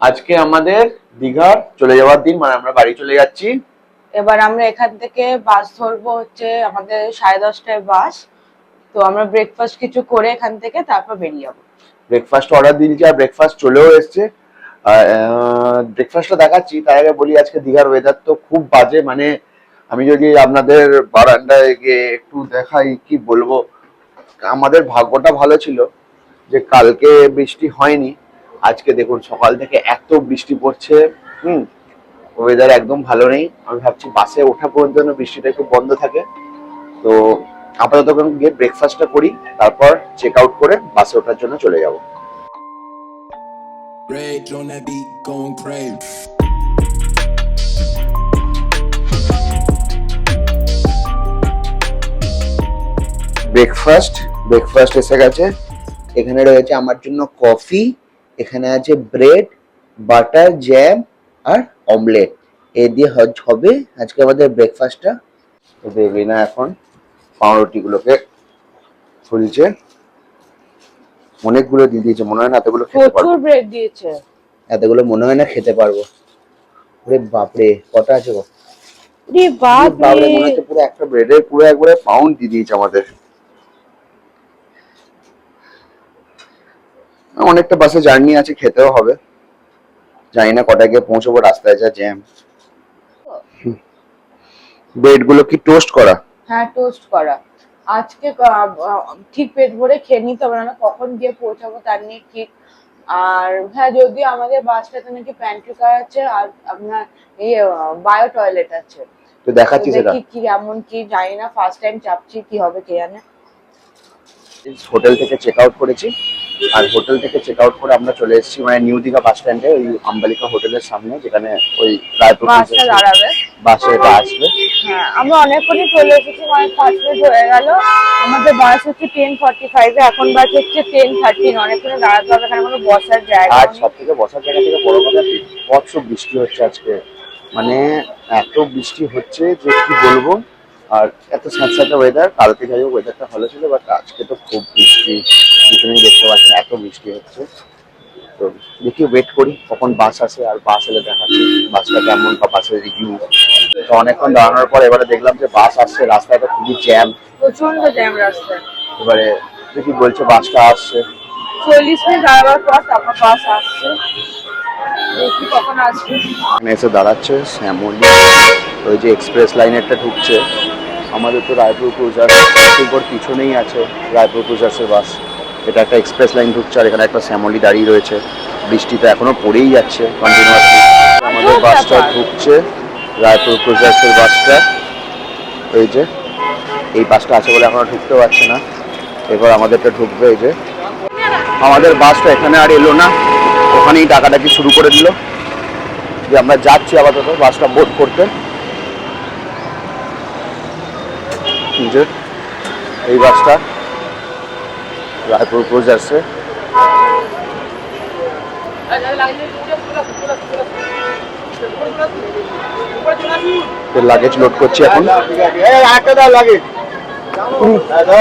আজকে আমাদের দীঘার চলে যাওয়ার দিন, মানে আমরা বাড়ি চলে যাচ্ছি। এবার আমরা এখান থেকে বাস ধরবো, হচ্ছে আমাদের 10:30টায় বাস। তো আমরা ব্রেকফাস্ট কিছু করে এখান থেকে তারপর বেরিয়ে যাবো। ব্রেকফাস্ট অর্ডার দিয়েছি আর ব্রেকফাস্ট চলেও এসছে। ব্রেকফাস্টটা দেখাচ্ছি, তার আগে বলি আজকে দীঘার ওয়েদার তো খুব বাজে। মানে আমি যদি আপনাদের বারান্দায় গিয়ে একটু দেখাই, কি বলবো, আমাদের ভাগ্যটা ভালো ছিল যে কালকে বৃষ্টি হয়নি। আজকে দেখুন সকাল থেকে এত বৃষ্টি পড়ছে। হুম, ওয়েদার একদম ভালো নেই। আমি ভাবছি বাসে ওঠা পর্যন্ত যেন বৃষ্টিটা একটু বন্ধ থাকে। তো আপাতত গিয়ে ব্রেকফাস্টটা করি, তারপর চেক আউট করে বাসে ওঠার জন্য চলে যাব। Rage on that beat, going crazy. Breakfast breakfast এসে গেছে। এখানে রয়েছে আমার জন্য কফি, এখানে আছে ব্রেড, বাটার, জ্যাম আর অমলেট। এ দিয়ে হবে আজকে আমাদের ব্রেকফাস্টটা। তো দেবিনা এখন পাউরুটিগুলোকে খুলছে। অনেকগুলো দিয়ে দিয়েছে, মনে হয় না এতগুলো খেতে পারবো। প্রচুর ব্রেড দিয়েছে। এতগুলো মনে হয় না খেতে পারবো। ওরে বাপরে, কটা আছে গো? রে বাপরে, বাপরে। মনে হচ্ছে পুরো একটা ব্রেডের পুরো একবারে পাউন্ড দিয়ে দিয়েছে আমাদের। অনেকটা বাসে জার্নি আছে, খেতেও হবে। জানি না কটা গিয়ে পৌঁছবো, রাস্তায় যা জ্যাম। ব্রেড গুলো কি টোস্ট করা? হ্যাঁ, টোস্ট করা। আজকে ঠিক পেট ভরে খেয়ে নিতে হবে, না কখন গিয়ে পৌঁছাবো তার নিয়ে ঠিক। আর হ্যাঁ, যদিও আমাদের বাসটাতে নাকি প্যান্ট্রি কার আছে আর আপনার এই বায়ো টয়লেট আছে। তো দেখাচ্ছি সেটা। দেখি কি এমন কি, জানি না, ফার্স্ট টাইম চাপছি, কি হবে কে জানে। হোটেল থেকে চেক আউট করেছি, আর হোটেল থেকে চেক আউট করে আমরা চলে এসেছি মানে নিউ দীঘা বাস স্ট্যান্ডে, ওই আম্বালিকা হোটেলের সামনে, যেখানে ওই রায়পুর বাসটা দাঁড়াবে। বাসে এটা আসবে। হ্যাঁ, আমরা অনেকক্ষণই চলে এসেছি, মানে 5 মিনিট হয়ে গেল। আমাদের বাস হচ্ছে 10:45, এখন বাস হচ্ছে 10:13। অনেকক্ষণ দাঁড়াতে হবে, এখানে কোনো বসার জায়গা আর নেই। সব থেকে বসার জায়গা থেকে বড় কথা, প্রচুর বৃষ্টি হচ্ছে আজকে। মানে এত বৃষ্টি হচ্ছে যে কি বলবো। আর এত স্যাঁতস্যাঁতে ওয়েদার। কালকে যাই হোক ওয়েদারটা ভালো ছিল, বাট আজকে তো খুব বৃষ্টি। যেখানে দেখতে পাচ্ছেন এত বৃষ্টি হচ্ছে। তো দেখি, ওয়েট করি কখন বাস আসে, আর বাস এলে দেখাচ্ছি বাসটা কেমন বা বাসের রিভিউ। তো অনেকক্ষণ দাঁড়ানোর পর এবারে দেখলাম যে বাস আসছে, রাস্তাটা খুবই জ্যাম। প্রচন্ড জ্যাম রাস্তায়। এবারে দেখি বলছে বাসটা আসছে 40 মিনিট দাঁড়াবার পর তারপর বাস আসছে, দেখি কখন আসবে। এখানে এসে দাঁড়াচ্ছে শ্যামলী। ওই যে এক্সপ্রেস লাইনেরটা ঢুকছে। আমাদের তো রায়পুর ক্রুজার এরপর পিছনেই আছে রায়পুর ক্রুজার্সের বাস। এটা একটা এক্সপ্রেস লাইন ঢুকছে, আর এখানে একটা শ্যামলী দাঁড়িয়ে রয়েছে। বৃষ্টিতে এখনো পড়েই যাচ্ছে কন্টিনিউয়াসলি। আমাদের বাসটা ঢুকছে, রায়পুর ক্রুজার্সের বাসটা। এই যে এই বাসটা আছে বলে এখনো ঢুকতে পারছে না। এবার আমাদেরটা ঢুকবে। এই যে আমাদের বাসটা এখানে আর এলো না, ওখানেই ডাকাডাকি শুরু করে দিল যে আমরা যাচ্ছি আপাতত বাসটা বোর্ড করতে। যে এই বাসটা রায়পুর ক্রুজার্সে। লাগেজ লোড করছি এখন।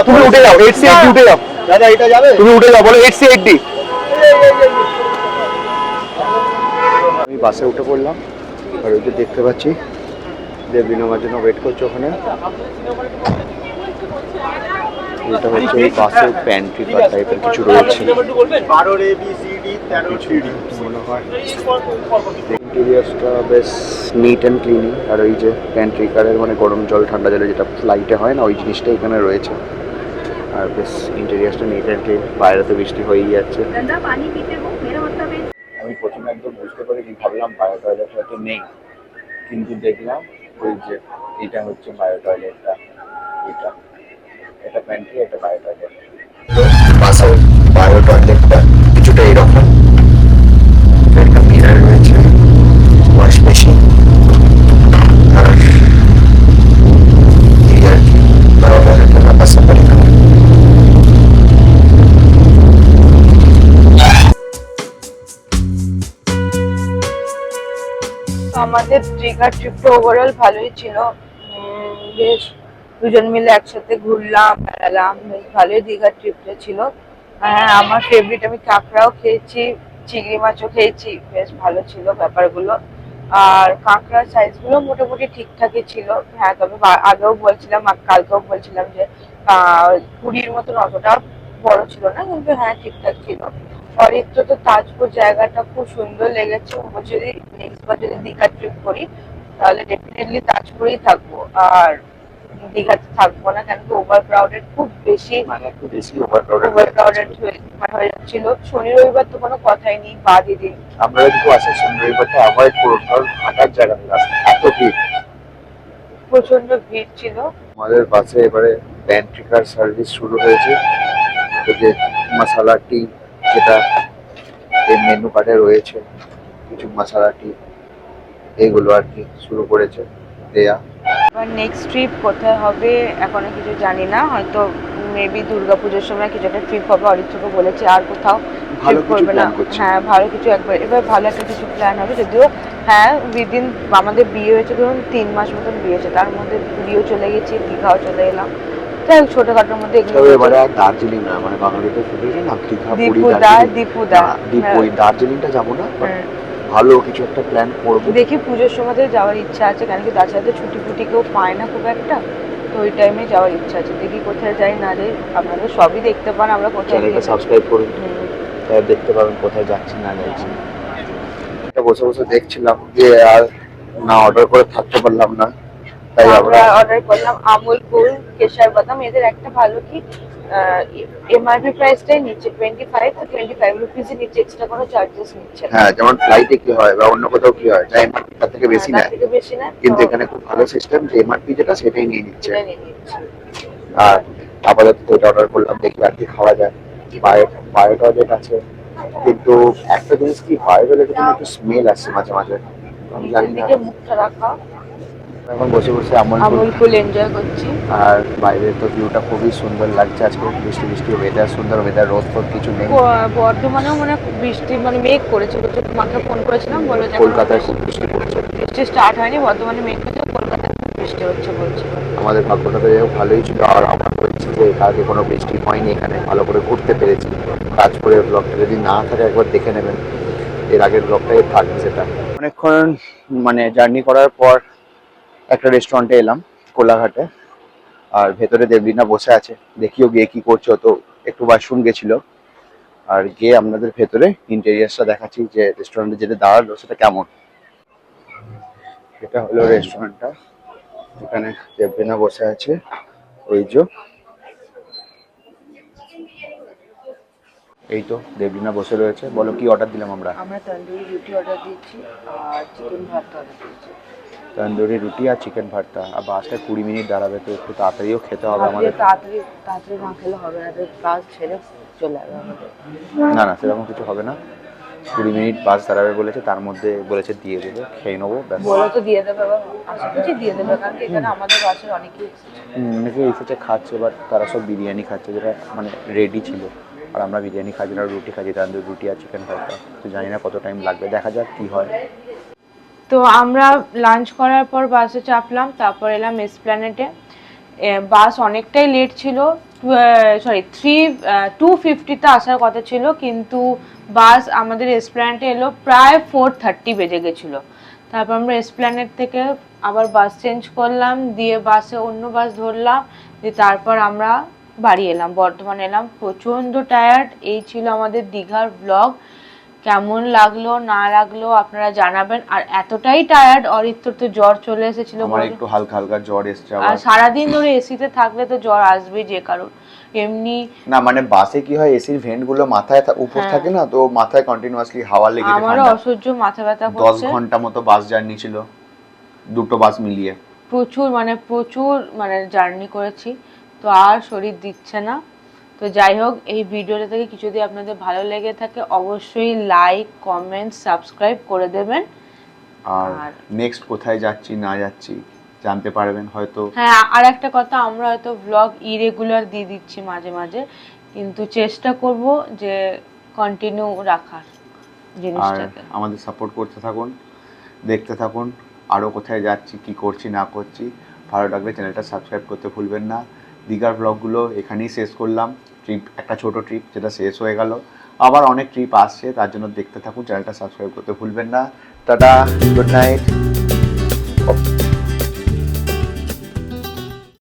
তুমি উঠে যাও, 8C80 উঠে যাও দাদা। এটা যাবে, তুমি উঠে যাও, বলো 8C80। আমি বাসে উঠে পড়লাম, আর ওই যে দেখতে পাচ্ছি দেবলীন আমার জন্য ওয়েট করছে ওখানে। এটা হচ্ছে ওই বাসের প্যান্ট্রি কার টাইপের কিছু রয়েছে। ইন্টেরিয়ার্সটা বেশ নিট অ্যান্ড ক্লিন। আর ওই যে প্যান্ট্রি কারের মানে গরম জল ঠান্ডা জলে যেটা ফ্লাইটে হয় না, ওই জিনিসটা এখানে রয়েছে। আর বেশ ইন্টেরিয়ার্সটা নিট অ্যান্ড ক্লিন। বাইরে তো বৃষ্টি হয়েই যাচ্ছে। আমি প্রথমে একদম বুঝতে পারিনি, ভাবলাম বায়ো টয়লেট হয়তো নেই, কিন্তু দেখলাম ওই যে এটা হচ্ছে বায়ো টয়লেটটা। এটা এটা প্যান্ট্রি, এটা বায়ো টয়লেট। তো বাসের বায়ো টয়লেটটা কিছুটা এরকম। একটা মিরর রয়েছে, ওয়াশ মেশিন, আর এই আর কি বায়ো টয়লেটের ব্যাপার স্যাপার এখানে। আমাদের দীঘার ট্রিপটা ওভারঅল ভালোই ছিল। বেশ দুজন মিলে একসাথে ঘুরলাম, বেড়ালাম, বেশ ভালোই দীঘার ট্রিপটা ছিল। হ্যাঁ, আমার ফেভারিট, আমি কাঁকড়াও খেয়েছি, চিংড়ি মাছও খেয়েছি, বেশ ভালো ছিল ব্যাপারগুলো। আর কাঁকড়ার সাইজগুলো মোটামুটি ঠিকঠাকই ছিল। হ্যাঁ, তবে আগেও বলছিলাম আর কালকেও বলছিলাম যে পুরীর মতন অতটা বড় ছিল না, কিন্তু হ্যাঁ ঠিকঠাক ছিল। অরিত্র তো তাজপুর জায়গাটা খুব সুন্দর লেগেছে। ও যদি নেক্সট বার যদি দীঘা ট্রিপ করি তাহলে ডেফিনেটলি তাজপুরেই থাকবো, আর দীঘাতে থাকবো না, কেন কি ওভার ক্রাউডেড খুব বেশি, মানে একটু বেশি ওভার ক্রাউডেড ওভার ক্রাউডেড হয়ে যাচ্ছিল। শনি রবিবার তো কোনো কথাই নেই, বাদই দিন। আপনারা যদি আসেন সুন্দরবনটা অ্যাভয়েড করুন, কারণ হাঁটার জায়গা নেই, রাস্তা এত ভিড়। প্রচন্ড ভিড় ছিল। আমাদের বাসে এবারে প্যান্ট্রি কার সার্ভিস শুরু হয়েছে। এই যে মশালা টি, যেটা এই মেনু কার্ডে রয়েছে, কিছু মশালা টি এইগুলো আর কি শুরু করেছে দেয়া। এবার নেক্সট ট্রিপ কোথায় হবে এখনো কিছু জানি না, হয়তো মেবি দুর্গাপুজোর সময় কিছু একটা ট্রিপ হবে। অরিত্রকে বলেছি আর কোথাও ভালো ট্রিপ কিছু করবে না। প্ল্যান করছি। হ্যাঁ, ভালো কিছু এবার ভালো একটা কিছু প্ল্যান হবে, যদিও হ্যাঁ উইদিন আমাদের বিয়ে হয়েছে ধরুন 3 মাস মতন বিয়ে হয়েছে, তার মধ্যে পুরীও চলে গেছি, দীঘাও চলে এলাম। তাই ছোটখাটোর মধ্যে এগুলো তবে এবারে আর দার্জিলিং না, মানে বাঙালিদের ফেভারিট না দীঘা, পুরী, দীপুদা ওই দার্জিলিংটা যাবো না, but ভালো কিছু একটা প্ল্যান করবো। দেখি পুজোর সময় যাওয়ার ইচ্ছা আছে, কারণ কি তার সাথে ছুটি ফুটি কেউ পায় না খুব একটা, তো ওই টাইমে যাওয়ার ইচ্ছা আছে। দেখি কোথায় যাই না যাই, আপনাদের সবই দেখতে পান আমরা কোথায় চ্যানেলটা সাবস্ক্রাইব করুন, দেখতে পাবেন কোথায় যাচ্ছি না যাচ্ছি। এটা বসে বসে দেখছিলাম যে আর না অর্ডার করে থাকতে পারলাম না, তাই আমরা অর্ডার করলাম আমুল কুল কেশর বাদাম। এদের একটা ভালো কি এমআরপি প্রাইসটাই নিচ্ছে 25 to 25 রুপিস নিচ্ছে, এক্সট্রা কোনো চার্জেস নিচ্ছে না। হ্যাঁ, যেমন ফ্লাইটে কি হয় বা অন্য কোথাও কি হয়, যা এমআরপি তার থেকে বেশি তার নেয়, থেকে বেশি না, কিন্তু এখানে খুব ভালো সিস্টেম যে এমআরপি যেটা সেটাই নিয়ে নিচ্ছে। এটা নিয়ে নিচ্ছে। আর আপাতত এটা অর্ডার করলাম, দেখি আর কি খাওয়া যায়। বায়ো টয়লেট আছে, কিন্তু একটা জিনিস কি, বায়ো টয়লেটে কিন্তু একটু স্মেল আসছে মাঝে মাঝে, আমি জানি না। দিকে মুখটা রাখা। এখন বসে বসে আমুল কুল এনজয় করছি। আর বাইরের তো ভিউটা খুবই সুন্দর লাগছে আজকে, বৃষ্টি বৃষ্টি ওয়েদার, সুন্দর ওয়েদার, রোদ ফোদ কিছু নেই। বর্ধমানেও মানে বৃষ্টি, মানে মেঘ করেছিল, তো তোমাকে ফোন করেছিলাম, বললো যে কলকাতায় খুব বৃষ্টি পড়ছে। বৃষ্টি স্টার্ট হয়নি, বর্ধমানে মেঘ হচ্ছে, কলকাতায় বৃষ্টি হচ্ছে বলছিল। আমাদের ভাগ্যটা তো ভালোই ছিল, আর আমরা বলছি যে কালকে কোনো বৃষ্টি হয়নি, এখানে ভালো করে ঘুরতে পেরেছি। কাজ করে ব্লগটা যদি না থাকে একবার দেখে নেবেন, এর আগের ব্লগটাই থাকবে সেটা। অনেকক্ষণ মানে জার্নি করার পর একটা রেস্টুরেন্টে এলাম কোলাঘাটে, আর ভেতরে দেবলীনা বসে আছে, দেখিও গিয়ে কি করছো, তো একটু ওয়াশরুম গেছিল, আর গিয়ে আপনাদের ভেতরে ইন্টেরিয়ার্সটা দেখাচ্ছি যে রেস্টুরেন্টে যেটা দাঁড়ালো সেটা কেমন। এটা হলো রেস্টুরেন্টটা, এখানে দেবলীনা বসে আছে, ওই যে এই তো দেবলীনা বসে রয়েছে। বলো কি অর্ডার দিলাম আমরা? আমরা তন্দুরি রুটি অর্ডার দিয়েছি আর চিকেন ভর্তা অর্ডার দিয়েছি। তন্দুরি রুটি আর চিকেন ভর্তা। আর বাসটা 20 মিনিট দাঁড়াবে, তো একটু তাড়াতাড়িও খেতে হবে আমাদের। তাড়াতাড়ি তাড়াতাড়ি না খেলে হবে না, বাস ছেড়ে চলে যাবে আমাদের। না না, সেরকম কিছু হবে না, 20 মিনিট বাস দাঁড়াবে বলেছে, তার মধ্যে বলেছে দিয়ে দেবে, খেয়ে নেবো ব্যাস। বলে তো দিয়ে দেবে, এবার আশা করছি দিয়ে দেবে, কারণ কি এখানে আমাদের বাসের অনেকেই এসেছে। অনেকে এসেছে খাচ্ছে, বাট তারা সব বিরিয়ানি খাচ্ছে, যেটা মানে রেডি ছিল, আর আমরা বিরিয়ানি খাচ্ছি না, রুটি খাচ্ছি, তাদের রুটি আর চিকেন ভর্তা। তো জানি না কত টাইম লাগবে, দেখা যাক কি হয়। তো আমরা লাঞ্চ করার পর বাসে চাপলাম, তারপর এলাম এসপ্ল্যানেডে। বাস অনেকটাই লেট ছিল, 2:50-তে আসার কথা ছিল, কিন্তু বাস আমাদের এসপ্ল্যানেডে এলো প্রায় 4:30 বেজে গেছিলো। তারপর আমরা এসপ্ল্যানেড থেকে আবার বাস চেঞ্জ করলাম, দিয়ে বাসে অন্য বাস ধরলাম, দিয়ে তারপর আমরা বাড়ি এলাম, বর্ধমান এলাম। প্রচণ্ড টায়ার্ড। এই ছিল আমাদের দীঘার ব্লগ। কেমন লাগলো না লাগলো আপনারা জানাবেন। আর এতটাই টায়ার্ড, অরিত্র তো জ্বর চলে এসেছিল, আমার একটু হালকা হালকা জ্বর এসছে। আর সারাদিন ধরে এসিতে থাকলে তো জ্বর আসবে যে কারণ। এমনি না মানে বাসে কি হয়, এসির ভেন্ট গুলো মাথায় উপর থাকে না, তো মাথায় কন্টিনিউয়াসলি হাওয়া লেগে যায়। আমারও অসহ্য মাথা ব্যথা করছে। 10 ঘন্টা মতো বাস জার্নি ছিল, দুটো বাস মিলিয়ে। প্রচুর মানে জার্নি করেছি, তো আর শরীর দিচ্ছে না। তো যাই হোক, এই ভিডিওটা থেকে কিছু যদি আপনাদের ভালো লেগে থাকে অবশ্যই লাইক কমেন্ট সাবস্ক্রাইব করে দেবেন। আর নেক্সট কোথায় যাচ্ছি না যাচ্ছি জানতে পারবেন হয়তো। হ্যাঁ, আর একটা কথা, আমরা হয়তো ব্লগ ইরেগুলার দিয়ে দিচ্ছি মাঝে মাঝে, কিন্তু চেষ্টা করব যে কন্টিনিউ রাখার জিনিসটাকে। আর আমাদের সাপোর্ট করতে থাকুন, দেখতে থাকুন আরও কোথায় যাচ্ছি, কি করছি না করছি। ভালো লাগলে চ্যানেলটা সাবস্ক্রাইব করতে ভুলবেন না। দীঘার ব্লগগুলো এখানেই শেষ করলাম। ট্রিপ, একটা ছোট ট্রিপ যেটা শেষ হয়ে গেল। আবার অনেক ট্রিপ আসছে, তার জন্য দেখতে থাকুন, চ্যানেলটা সাবস্ক্রাইব করতে ভুলবেন না। Tata, good night.